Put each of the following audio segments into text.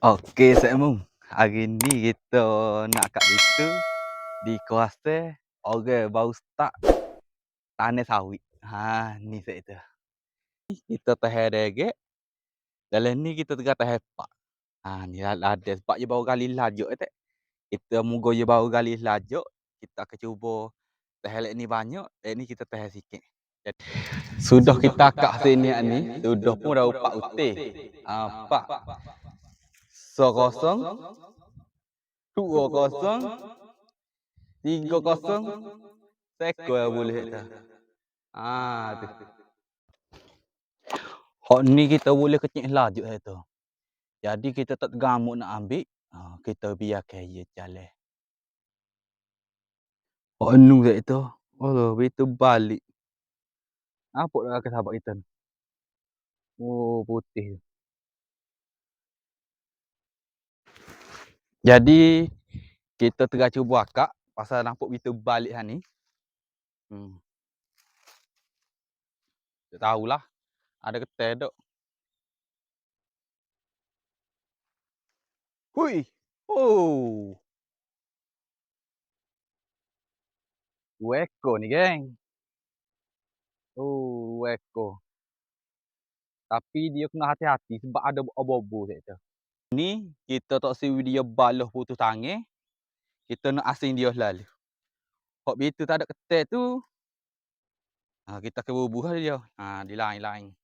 Okey, Semung. Hari ni kita nak kat situ di kawasan orang baru start tanam sawit. Ni saya tu. Kita tahan degek. Dalam ni kita tengah tahan pak. Ni ada sebab je baru kali lajuk tak. Kita mugo je baru kali lajuk, kita akan cuba tahan lek ni banyak, lek ni kita tahan sikit. Sudah kita kat sini ni, sudah pun dah pak utih. Pak 10, 20, 30 sekor boleh tu. Tu. Hak ni kita boleh kecil lajuk tu. Jadi kita tak tergamuk nak ambil, kita biarkan ia jalan. Hak nu tu. Allah, betul balik. Apa dah ke sahabat kita ni? Oh, putih. Jadi kita tengah cuba akak pasal nampak betul balik ni. Tak tahulah. Ada ketel dok. Hui. Oh. 2 ekor ni, geng. 2 ekor. Tapi dia kena hati-hati sebab ada obo-obo kat tu. Ni kita tak siwi dia baloh putus tangan. Kita nak asing dia lalu. Hak begitu tak ada ketel tu. Kita akan bubuh dia. Di lain-lain.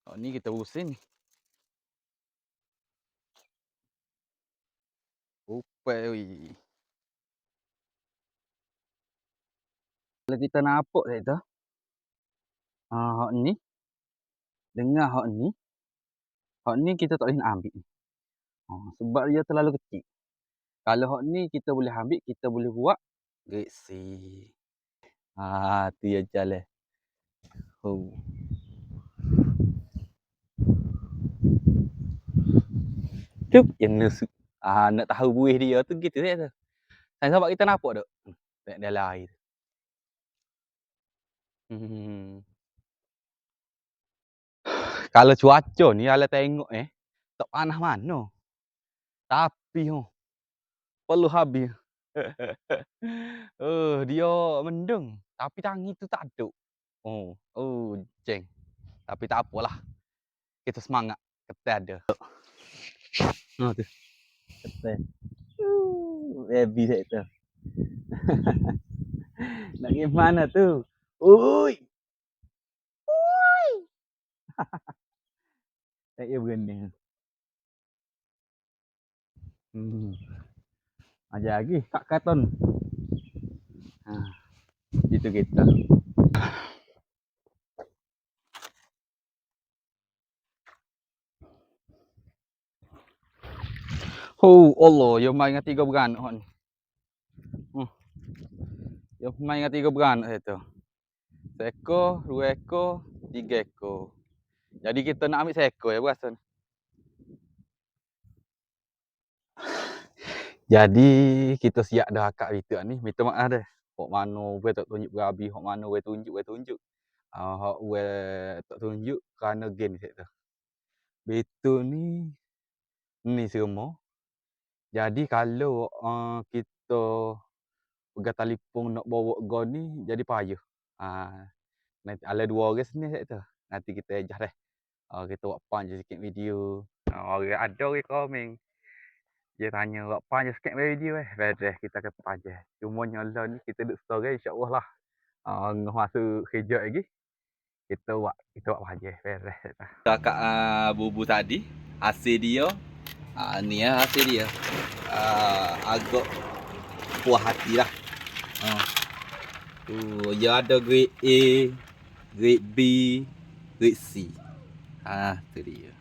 Hak ni kita usin. Upai weh. Kalau kita nampak tak tu. Hak ni. Dengar hak ni. Hak ni kita tak boleh nak ambil. Sebab dia terlalu kecil. Kalau hak ni kita boleh ambil, kita boleh buat gesi. Tu ya jalan. Cuk, yang nusuk. Nak tahu buih dia tu gitu je tu. Sebab kita nampak tak? Dalam air. Kalau cuaca ni ala tengok tak panas mana. Tapi perlu habis. Dia mendung. Tapi tangi tu tak ada. Jeng. Tapi tak apalah. Kita semangat. Ketel ada. Tu. Ketel. Baby saya tu. Nak pergi mana tu? Ui. Ui. Saya berani. Ajar lagi kat karton. Itu kita. Allah, dia main dengan 3 beranak hak ni. Dia main dengan 3 beranak tu. 1 ekor, 2 ekor, 3 ekor. Jadi kita nak ambil 1 ekor ya berasa ni. Jadi kita siap dah akak itu ni. Minta maaf dah. Hak mana we tak tunjuk berabi, hak mana we tunjuk. Hak we tak tunjuk kerana game set tu. Betul ni semua. Jadi kalau kita pegang telefon nak bawa gon ni jadi payah. Nanti ada 2 orang sini set tu. Nanti kita ejah dah. Kita buat panjang sikit video. Orang ada orang komen. Dia tanya buat panjang sikit video Beres kita akan panjang. Cuma nyala ni kita duk story insya-Allah lah. Masuk kerja lagi. Kita buat panjang beres. Kakak bubu tadi hasil dia. Ni hasil dia. Agak puas hati lah. Dia ada grade A, grade B, grade C. Tu dia.